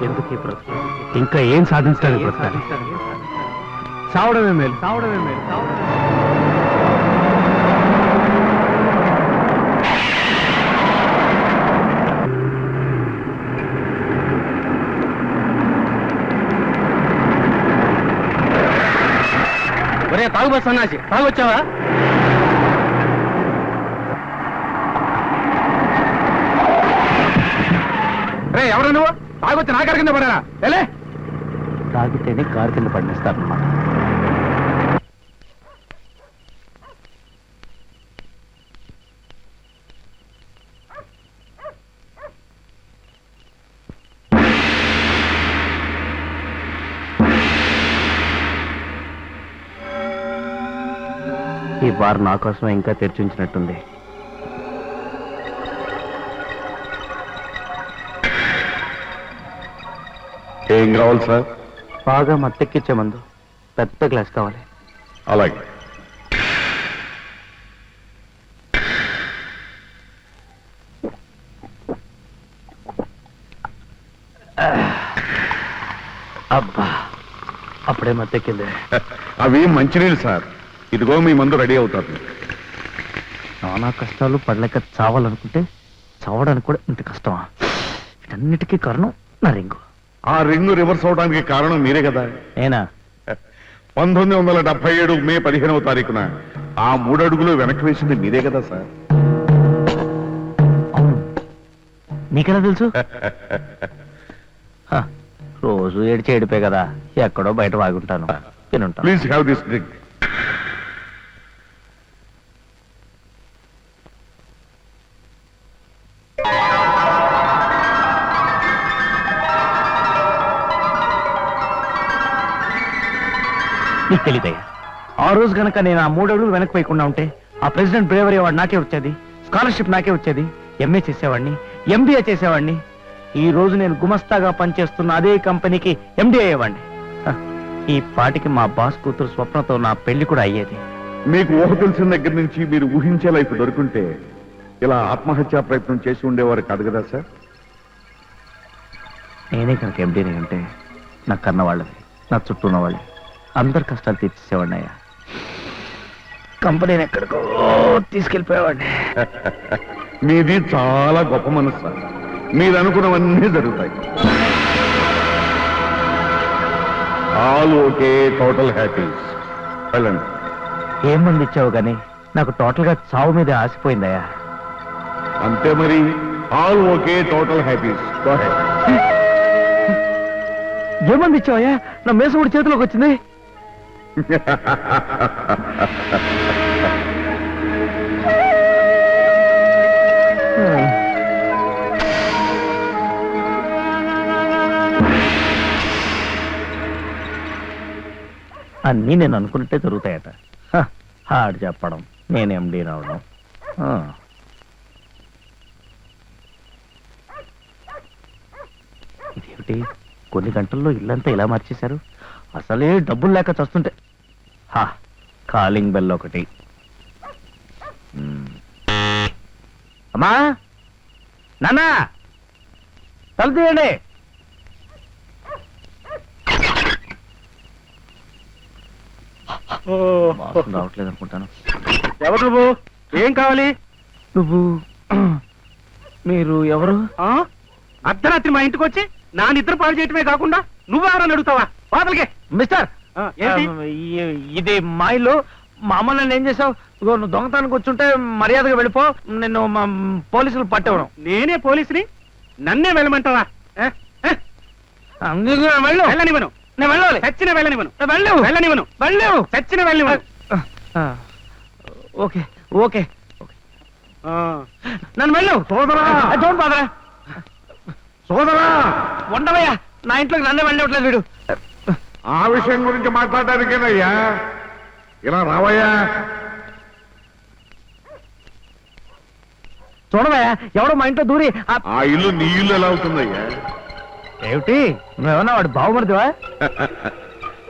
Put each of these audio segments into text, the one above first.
ఎందుకే బ్రతుకు ఇంకా ఏం సాధించడానికి బ్రతకాలి? చావడమే మేలు. ఒరే తాగు సన్నాసి, తాగొచ్చావా? రే ఎవరు నువ్వు? తాగొచ్చి నా కారు కింద పడారా? వెళ్ళే. తాగితేనే కారు కింద పడిస్తారన్నమాట. ఈ బార్ నా కోసమే ఇంకా తెరిచి ఉంచినట్టుంది. ఏం కావాలి సార్? బాగా మత్తెక్కిచ్చే మందు, పెద్ద గ్లాస్ కావాలి. అలాగే. అబ్బా, అప్పుడే మత్తెక్కింది. అవి మంచినీళ్ళు సార్. ఇదిగో మీ మందు రెడీ అవుతారు. నానా కష్టాలు పడలేక చావాలనుకుంటే చావడానికి కూడా ఇంత కష్టమా? వీటన్నిటికీ కారణం నా రింగు. ఆ రింగు రివర్స్ అవడానికి కారణం మీరే కదా. నేనా? 1977 మే 15వ తారీఖున ఆ 3 అడుగులు వెనక్కి వేసింది మీరే కదా సార్. అవును. నీకెలా తెలుసు? రోజు ఏడిచి ఏడిపే కదా, ఎక్కడో బయట వాగుంటాను, తినుంటాను. Please have this drink. నీకు తెలియదయ్యా, ఆ రోజు కనుక నేను ఆ 3 అడుగులు వెనక్కి పోయకుండా ఉంటే ఆ ప్రెసిడెంట్ బ్రేవరీ అవార్డు నాకే వచ్చేది, స్కాలర్షిప్ నాకే వచ్చేది, ఎంఏ చేసేవాడిని, ఎంబీఏ చేసేవాడిని. ఈ రోజు నేను గుమస్తాగా పనిచేస్తున్న అదే కంపెనీకి ఎండీ అయ్యేవాడిని. ఈ పాటికి మా బాస్ కూతురు స్వప్నతో నా పెళ్లి కూడా అయ్యేది. మీకు ఊహ తెలిసిన దగ్గర నుంచి మీరు ఊహించే లైఫ్ దొరుకుంటే ఇలా ఆత్మహత్యా ప్రయత్నం చేసి ఉండేవారు కాదు కదా సార్. నేనే కనుక ఎండీని అంటే నా కన్న వాళ్ళది, నా చుట్టూ ఉన్న వాళ్ళే అందరు కష్టాలు తీర్చేసేవాడిని అయ్యా. కంపెనీని ఎక్కడికో తీసుకెళ్ళిపోయేవాడిని. మీది చాలా గొప్ప మనసు సార్. మీరు అనుకున్నవన్నీ జరుగుతాయి. All okay, total happies. వెళ్ళండి. ఏం మంది ఇచ్చావు కానీ నాకు టోటల్ గా చావు మీద ఆసిపోయిందయ్యా. అంతే మరి. All okay, total happies. ఏమంది ఇచ్చావయ్యా? నా మేసముడి చేతిలోకి వచ్చింది. అన్నీ నేను అనుకున్నట్టే జరుగుతాయట. ఆడు చెప్పడం, నేను ఎండీ రావడం. ఇదేమిటి, కొన్ని గంటల్లో ఇల్లంతా ఇలా మార్చేశారు? అసలే డబ్బులు లేక చస్తుంటే. కాలింగ్ బెల్ ఒకటి. అమ్మా, నాన్నా, తలుపు తీయండి. రావట్లేదు అనుకుంటాను. ఎవరు నువ్వు? ఏం కావాలి? నువ్వు మీరు ఎవరు? అర్ధరాత్రి మా ఇంటికి వచ్చి నా నిద్ర పాడు చేయటమే కాకుండా నువ్వెవరని అడుగుతావా? బాధలకే. మిస్టర్, ఏంటి? ఇది మా ఇల్లు. మా అమ్మ నన్ను ఏం చేసావు? నువ్వు దొంగతనానికి వచ్చుంటే మర్యాదగా వెళ్ళిపో. నిన్ను మా పోలీసులు పట్టేవడం. నేనే పోలీసుని? నన్నే వెళ్ళమంటావా? వెళ్ళనివ్వను. నేను వెళ్ళాలి. చచ్చిన వెళ్ళనివ్వను. వెళ్ళనివ్వను. వెళ్ళవు. చచ్చిన వెళ్ళనివ్వను. ఓకే ఓకే నన్ను వెళ్ళవు. సోదరా, డోంట్ బాదర్. సోదరా, ఉండవయ్యా, నా ఇంట్లోకి నన్నే వెళ్ళవట్లేదు వీడు. ఆ విషయం గురించి మాట్లాడడానికేనయ్యా. ఇలా రావయ్యా. చూడవయ్యా, ఎవడో మా ఇంట్లో దూరి. ఆ ఇల్లు నీ ఇల్లు ఎలా అవుతుందయ్యా? ఏమిటి, నువ్వేమన్నా వాడు బాగుమరిదివా?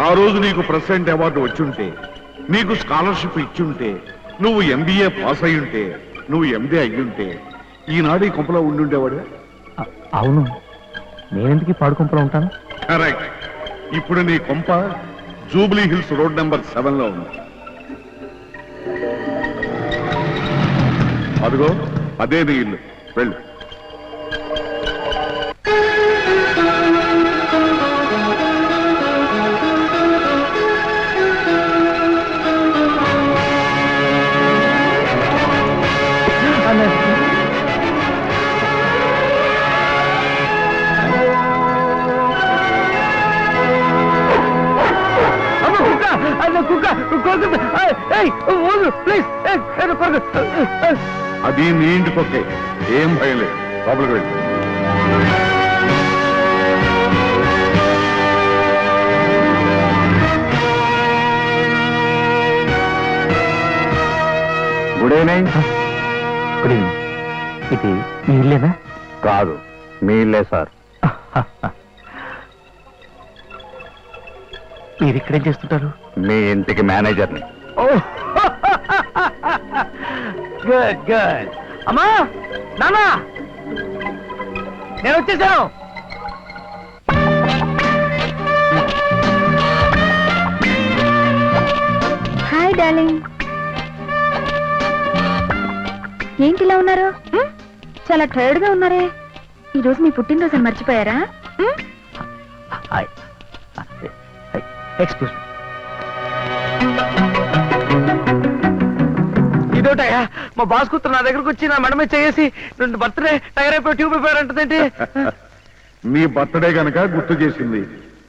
ఆ రోజు నీకు ప్రెసిడెంట్ అవార్డు వచ్చుంటే, నీకు స్కాలర్షిప్ ఇచ్చుంటే, నువ్వు ఎంబీఏ పాస్ అయ్యుంటే, నువ్వు ఎండీ అయ్యుంటే, ఈనాడు ఈ కొంపలో ఉండుండేవాడు. అవును, నేనెందుకు పాడుకుంపలో ఉంటాను? కరెక్ట్. ఇప్పుడు నీ కొంప జూబ్లీ హిల్స్ రోడ్ నెంబర్ 7 లో ఉంది. అదిగో అదే నీ ఇల్లు. వెళ్ళు. అది నీ ఇంటికొకే, ఏం భయం లేదు. లోపలికి వెళ్ళు. Good evening. Good evening. ఇది మీ ఇల్లేనా? కాదు, మీ ఇల్లే సార్. మీరు ఇక్కడేం చేస్తుంటారు? మీ ఇంటికి మేనేజర్ని. Good good. అమ్మా, నానా, నేను వచ్చేసాను. Hi darling. ఏంటి ఇలా ఉన్నారు? చాలా టైర్డ్ గా ఉన్నారే. ఈ రోజు మీ పుట్టినరోజు అని మర్చిపోయారా? ఎక్స్క్యూజ్ ఇదోటయ్యా, మా బాస్ కూతురు నా దగ్గరకు వచ్చి నా మెడ మీద చేసి బర్త్డే టైర్ అయిపోయి ట్యూబ్ అయిపోయారంటదేంటి? నీ బర్త్డే గనక గుర్తు చేసింది,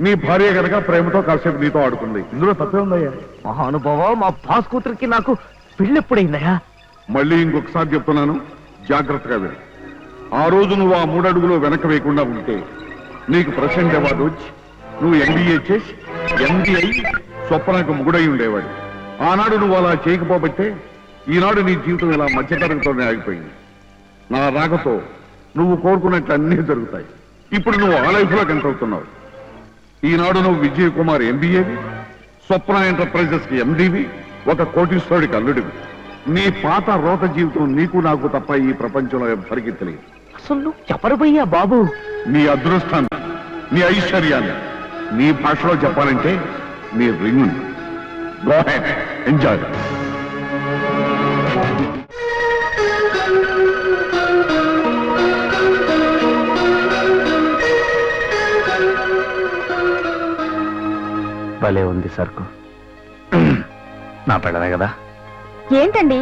నీ భార్య గనక ప్రేమతో కాసేపు నీతో ఆడుకుంది. ఇందులో తప్పే ఉందయ్యా. మహానుభావ, మా బాస్ కూతురికి నాకు పెళ్ళి ఎప్పుడైందయ్యా? మళ్ళీ ఇంకొకసారి చెప్తున్నాను, జాగ్రత్తగా వెళ్ళు. ఆ రోజు నువ్వు ఆ 3 అడుగులు వెనక వేయకుండా ఉంటే నీకు ప్రెసిడెంట్ అవార్డు వచ్చి నువ్వు ఎంబీఏ చేసి ఎంబీఐ స్వప్నకు ముగుడై ఉండేవాడు. ఆనాడు నువ్వు అలా చేయకపోబట్టే ఈనాడు నీ జీవితం ఇలా మధ్యతరగతితోనే ఆగిపోయింది. నా రాకతో నువ్వు కోరుకున్నట్లు అన్నీ జరుగుతాయి. ఇప్పుడు నువ్వు ఆ లైఫ్ లో కనపడుతున్నావు. ఈనాడు నువ్వు విజయ్ కుమార్ ఎంబీఏవి, స్వప్న ఎంటర్ప్రైజెస్ కి ఎండీవి, ఒక కోటీశ్వరుడికి అల్లుడివి. నీ పాత రోత జీవితం నీకు నాకు తప్ప ఈ ప్రపంచంలో ఎవ్వరికీ తెలియదు. అసలు నువ్వు చెప్పరు పోయ్యా బాబు. నీ అదృష్టాన్ని, నీ ఐశ్వర్యాన్ని నీ భాషలో చెప్పాలంటే నీ రింగ్. Go head, enjoy. భలే ఉంది సరుకు. నా పెళ్ళనే కదా. ఏంటండి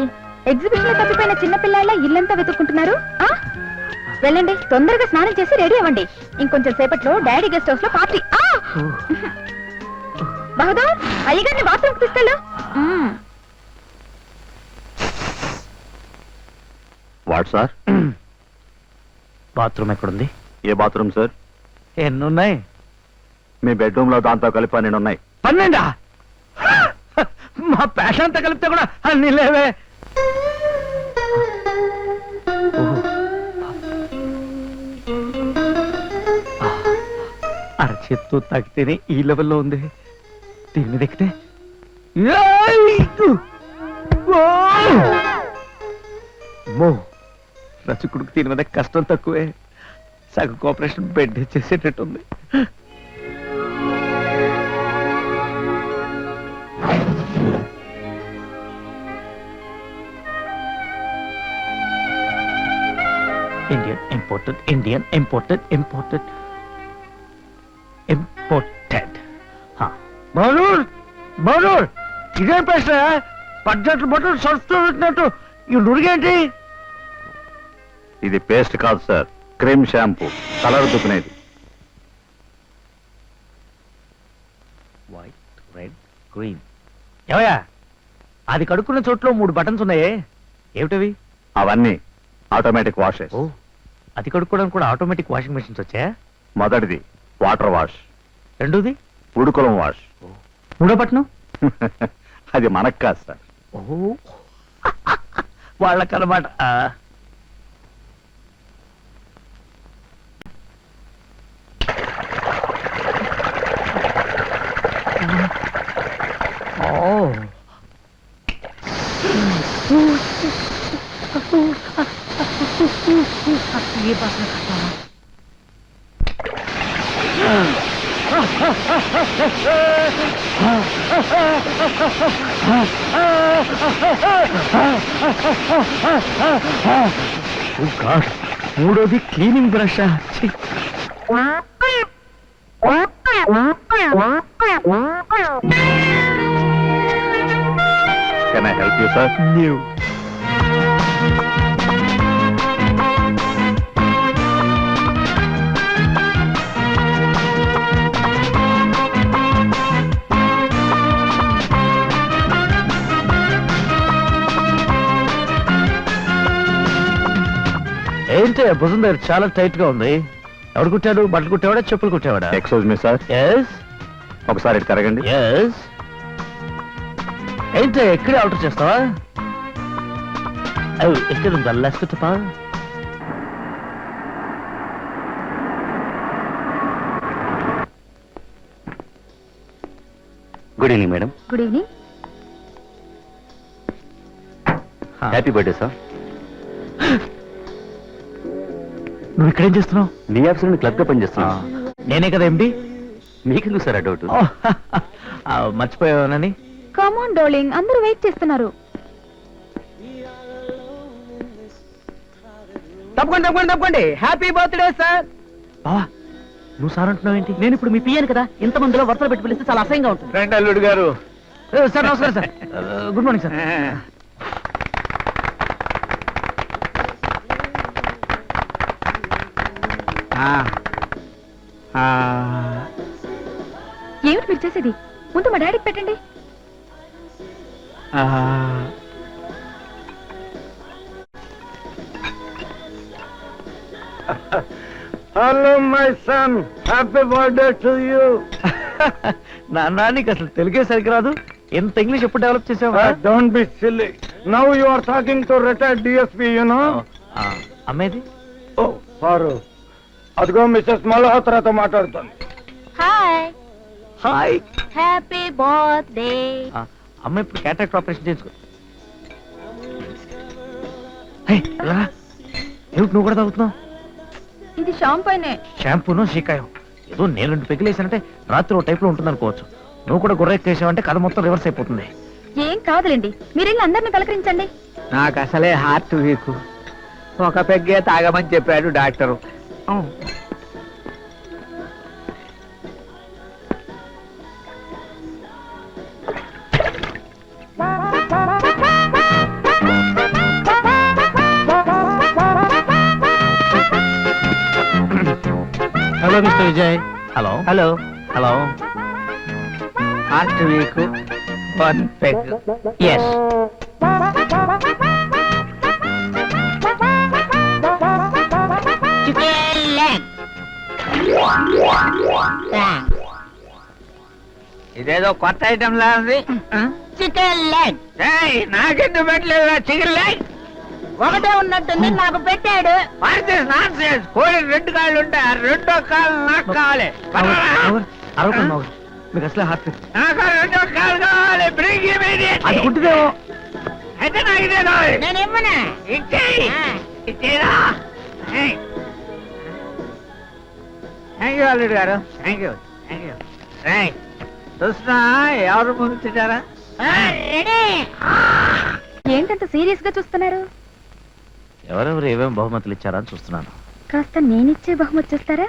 ఎగ్జిబిషన్ లో తప్పిపోయిన చిన్నపిల్లాళ్ళ ఇల్లంతా వెతుక్కుంటున్నారు? వెళ్ళండి, తొందరగా స్నానం చేసి రెడీ అవ్వండి. ఇంకొంచెం సేపట్లో డాడీ గెస్ట్ హౌస్ లో పార్టీ. బహదూర్, అయ్యగారిని బాత్రూమ్ తీసుకెళ్ళు. What sir? బాత్రూమ్ ఎక్కడుంది? ఏ బాత్రూమ్ సార్? ఎన్నున్నాయి? మీ బెడ్రూమ్ లో దాంతో కలిపి 12 ఉన్నాయి. 12? మా ప్యాషన్ అంతా కలిపితే కూడా అన్ని లేవే. అరచేత్తో తాకితేనే ఈ లెవెల్లో ఉంది. దీని మీద ఎక్కితే రచకుడికి దీని మీద కష్టం తక్కువే. సగం కోఆపరేషన్ బెడ్ చేసేటట్టుంది. Indian imported, Indian imported, imported, imported. బౌలూర్, బౌలూర్, ఇదేం ప్రశ్న? పడ్జెట్ బట్టలు సరుస్తూ పెట్టినట్టు ఈ నుడిగేంటి? ఇది పేస్ట్ కాదు సార్, క్రీమ్ షాంపూ, కలర్ దుక్కునేది. White, red, green. ఏవయ్యా, అది కడుక్కున్న చోట్లో 3 బటన్స్ ఉన్నాయే, ఏమిటవి? అవన్నీ ఆటోమేటిక్ వాషెస్. ఓ, అది కడుక్కోవడానికి కూడా ఆటోమేటిక్ వాషింగ్ మెషిన్స్ వచ్చాయా? మొదటిది వాటర్ వాష్, రెండోది ఉడుకులం వాష్. మూడో బటను అది మనకు కాదు సార్. ఓ వాళ్ళకన్నమాట. మూడోది cleaning brush. Can I help you sir? ఏంటి భుజం దగ్గర చాలా టైట్ గా ఉంది. ఎవడు కుట్టాడు? బట్టలు కుట్టేవాడా, చెప్పులు కుట్టేవాడా? ఎక్స్క్యూజ్ మీ సార్, ఎస్ ఒకసారి ఇటు తిరగండి. ఎస్. ఏంటి ఎక్కడే ఆర్డర్ చేస్తావా? ఎక్కడ ఉందా లెఫ్ట్ తప్ప? Good evening madam. Good evening. Happy birthday sir. నువ్వు ఇక్కడేం చేస్తున్నావు? మీ ఆఫీస్ క్లబ్ గా పనిచేస్తున్నా. నేనే కదా ఎండి. మీకెందుకు సార్ ఆ డౌట్? మర్చిపోయావనని. కమ్ ఆన్ డార్లింగ్, అందరూ వెయిట్ చేస్తున్నారు. తప్పకుండా తప్పకుండా తప్పండి. Happy birthday sir. బావా నువ్వు సార్ అంటున్నావు ఏంటి? నేను ఇప్పుడు మీ పియ్యాను కదా, ఇంతమందిలో వరుసలు పెట్టి పిలిస్తే చాలా అసహ్యంగా ఉంటుంది. రండి అల్లుడు గారు. సార్ నమస్కారం సార్. Good morning sir. ఏమిటి మీరు చేసేది? ముందు మా డాడీకి పెట్టండి. Hello my son, happy birthday to you. నాన్న నీకు అసలు తెలుగే సరిగ్గా రాదు. ఎంత ఇంగ్లీష్ ఎప్పుడు డెవలప్ చేసావా? Don't be silly. Now you are talking to retired DSP, you know? అమ్మేది? Oh, Faru. అదిగో మిస్సెస్ మల్హోత్రాతో మాట్లాడుతుంది. హాయ్. హాయ్. Happy birthday. అమ్మ ఇప్పుడు క్యాటరాక్ట్ ఆపరేషన్ చేసుకో. హే, రా. ఏమిటి నువ్వు కూడా తాగుతున్నావు? ఇది షాంపైనే. షాంపూనో షీకాయం ఏదో నేను 2 పెగిలేసానంటే రాత్రి ఓ టైప్ లో ఉంటుంది అనుకోవచ్చు. నువ్వు కూడా గుర్రెక్కేసావంటే కథ మొత్తం రివర్స్ అయిపోతుంది. ఏం కాదులేండి, మీరెళ్ళి అందరిని పలకరించండి. నాకు అసలే హార్ట్ వీక్. ఒక పెగ్గే తాగమని చెప్పాడు doctor. Hello mister Vijay. Hello hello. Hello. Heart weak, 1 peg. Yes. ఇదేదో కొత్త ఐటమ్ లా ఉంది. Chicken leg. నాకెందుకు పెట్టలేదు చికెన్ లెగ్? ఒకటే ఉన్నట్టుంది, నాకు పెట్టాడు. కోడి 2 కాళ్ళు ఉంటాయి, ఆ 2వ కాళ్ళు నాకు కావాలి. అరవకుండా మీకు అసలే హార్ట్ నాకు 2వ కాళ్ళు కావాలి. Bring immediately. అది గుడ్డిదేమో. అయితే నాకు ఇదే కావాలి. నేను ఇవ్వనా? ఇచ్చేయి. ఇచ్చేదా? థ్యాంక్ యూ అల్లుడు గారు. Thank you. Thank you. చూస్తున్నా ఎవరు ముందు తింటారా? ఏంటంత సీరియస్ గా చూస్తున్నారు? ఎవరెవరు ఏమేమి బహుమతులు ఇచ్చారని చూస్తున్నాను. కాస్త నేనిచ్చే బహుమతి చూస్తారా?